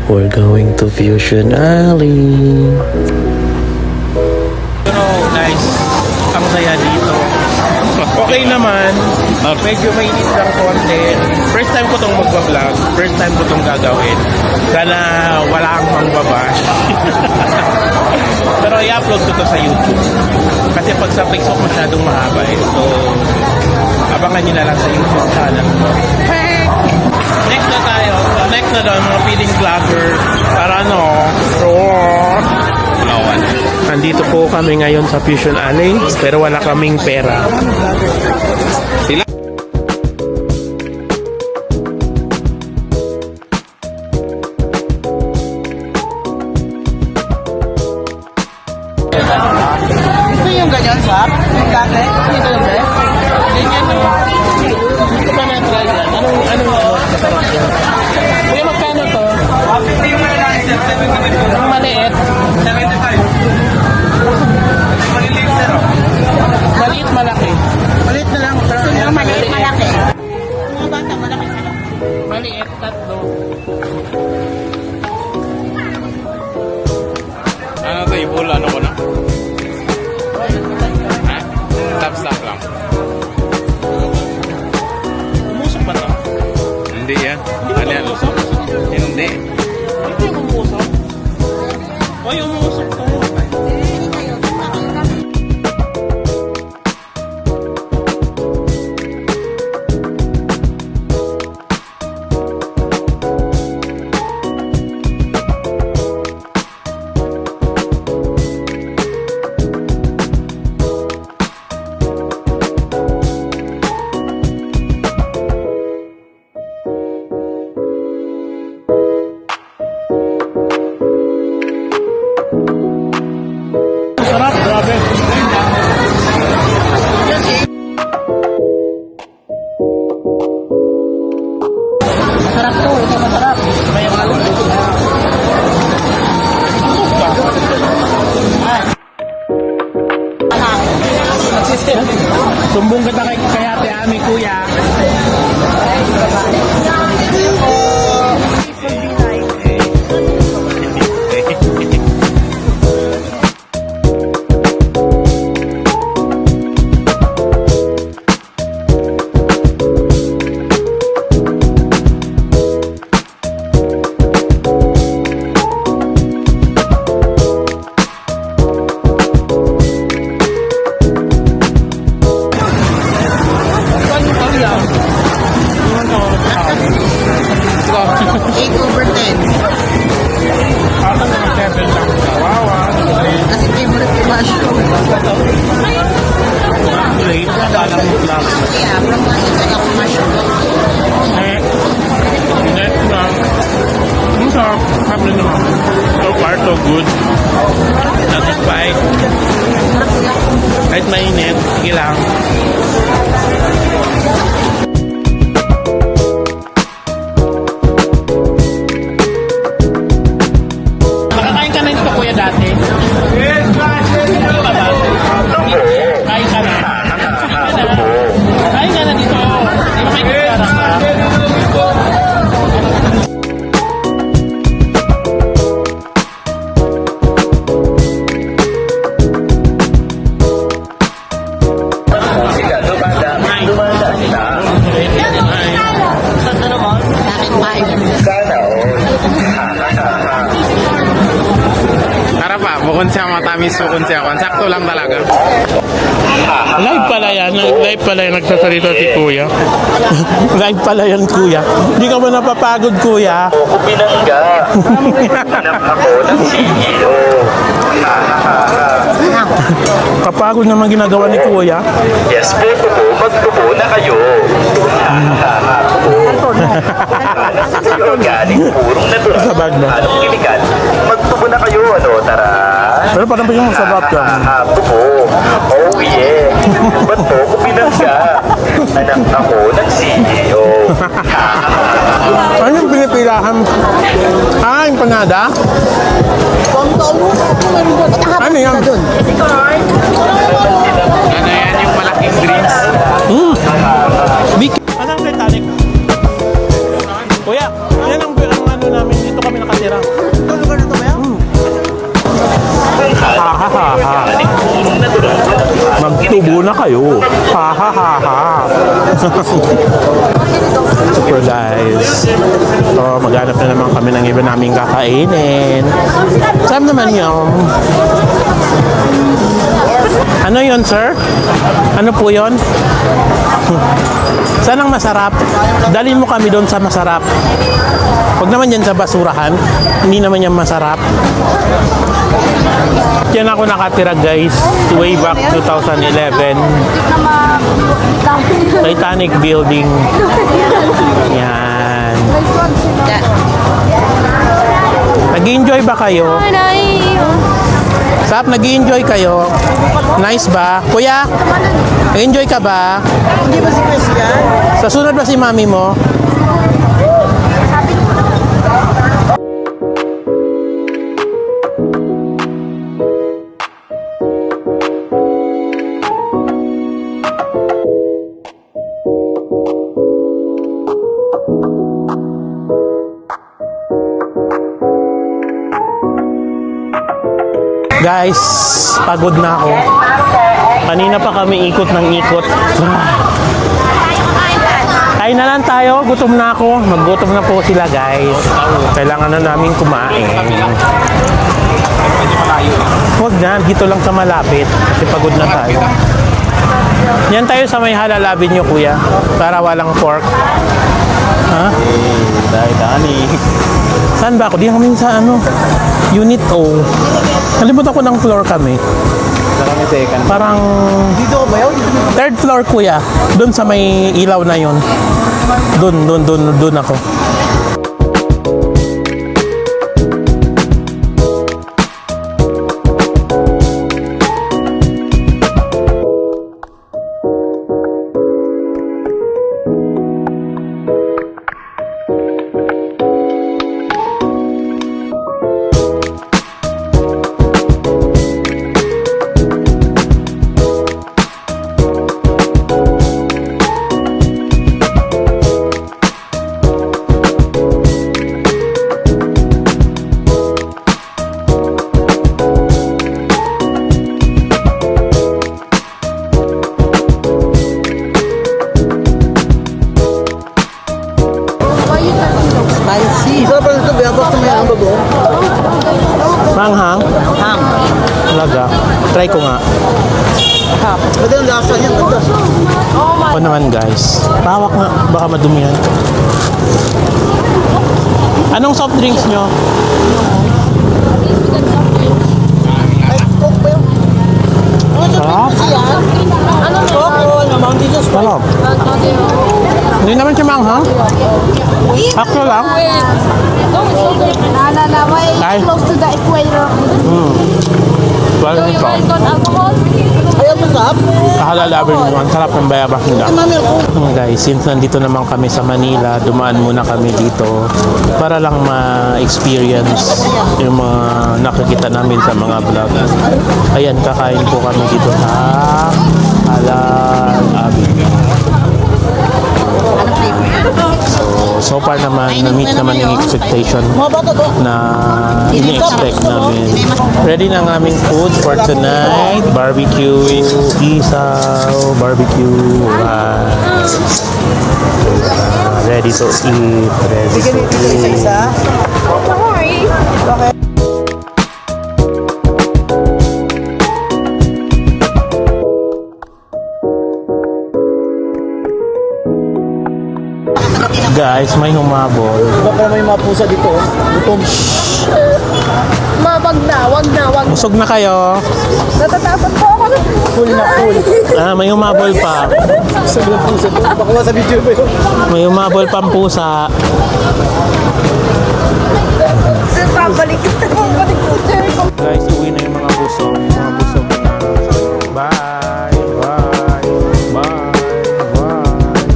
We're going to Fusion Alley. Pero guys, ang saya dito. Okay naman, medyo mainit lang konti. First time ko itong magbablog, first time ko itong gagawin. Sana wala kang mangbabash. Pero i-upload ko to sa YouTube. Kasi pag sa Facebook masyadong mahaba eh. So, abangan nyo na lang sa YouTube channel ko. Next na tayo. Next na doon, mga feeding vlogger. Para ano, nandito po kami ngayon sa Fusion Alley, pero wala kaming pera. Sila Gusto yung ganyan, Sap? Yung dati? Ito yung best? ganyan no. Gusto pa na-try yan. Anong masarap yan? Kuya, magkano to? Ang maliit. 75. Maliit, malaki. Maliit na lang. Gusto nyo maliit, malaki. Mga bata, malaki sa lang. Maliit, tatlo. Ano to, ibul, ano ko na? Ha? Stop lang. Umusok ba to? Hindi yan. Hindi ba Ano yan? umusok? Hindi. Hindi yung umusok. O yung umusok to. Sarap, grabe. Masarap to. Ito masarap. Kaya nga. Busog ka. Sumbong kita kay Ate Ami, kuya. Eight over 10. Parang mga 7 lang. Wow, Kasi favorite ko mushroom. late. Parang vlog. Kaya, from one inside ako mushroom. Next na. Ang sarap. Happy naman. So far, so good. Satisfied. Kahit mainit, sige lang. Nakakain ka na dito, kuya, dati? Hindi ka ba? Kain ka na. Kain ka na dito. Di ba may kutsara ka? Bakit 5? Tara pa, bukod siya matamis, bukod siya. Sakto lang talaga. Live pala yan. Live pala yan. Nagsasalita si kuya. Live pala yan, kuya. Hindi ka ba napapagod, kuya? Pinangga. Anak ako ng CEO. Kapagod naman ginagawa ni kuya. Yes po, tubo. Magtubo na kayo. Organic, purong natural. Sabag na. Anong kimikan? Magtubo na kayo, ano, tara. Pero parang pa yung sarap yan. Tubo. Oh yeah. Ba't po ko pinangga? Anak ako ng CEO. Ano yung pinipilahan? Ah, empanada? Ano yan? Ano yan yung malaking drinks? Big. Anong Titanic? Kuya, yan ang ano namin. Dito kami nakatira. tayo. Ha ha ha ha. Super guys. So, maghanap na naman kami ng iba naming kakainin. Saan naman yung... Ano yon sir? Ano po yon? Saan ang masarap? Dalhin mo kami doon sa masarap. Huwag naman yan sa basurahan. Hindi naman yan masarap. Diyan ako nakatira guys. Way back 2011. Titanic Building. Yan. Nag-enjoy ba kayo? Sap, nag-enjoy kayo? Nice ba? Kuya, enjoy ka ba? Hindi ba si Christian? Sa sunod ba si mami mo? Guys, pagod na ako. Kanina pa kami ikot ng ikot. Kain na lang tayo, gutom na ako. Maggutom na po sila guys. Kailangan na namin kumain. Huwag na, dito lang sa malapit. Kasi pagod na tayo. Yan tayo sa may halalabin nyo kuya. Para walang pork. Ha? Dani. Saan ba ako? Di kami sa ano? Unit O. Nalimutan ko ng floor kami. Kami second. Parang Dito ba yun? third floor kuya. Doon sa may ilaw na yon. Doon ako. Spicy. Sarap pa nito, biyabak na may ambag oh. Manghang? Hang. Talaga. Try ko nga. Ganda yung lasa niya, ganda. Ako naman guys. Pawak nga. Baka madumihan. Anong soft drinks nyo? Ay, coke ba yun? Sarap. Coke o ano, Mountain Dew Sprite. Sarap. Hindi naman siya manghang. Sakto lang. Ay. Close to the equator. Well, ito. Alcohol? Ayaw mo sarap? Kahalalabin mo. Ang sarap ng bayabas nila. Mami ako. Guys, since nandito naman kami sa Manila, dumaan muna kami dito para lang ma-experience yung mga nakikita namin sa mga vlog. Ayan, kakain po kami dito sa Halal Avenue. So far naman, na-meet naman yung expectation Mga bata to. na ini-expect namin. Ready na ang aming food for tonight. Barbecue, isaw, barbecue, rice. Ready to eat. Ready Sige to dito eat. isa-isa. Guys, may humabol. Iba pa naman yung mga pusa dito. Oh. Gutom. Wag na. Busog na kayo. Natatakot po ako. Full na full. May humabol pa. Sabi ng pusa. Baka sa video ba yun? May humabol pang pusa.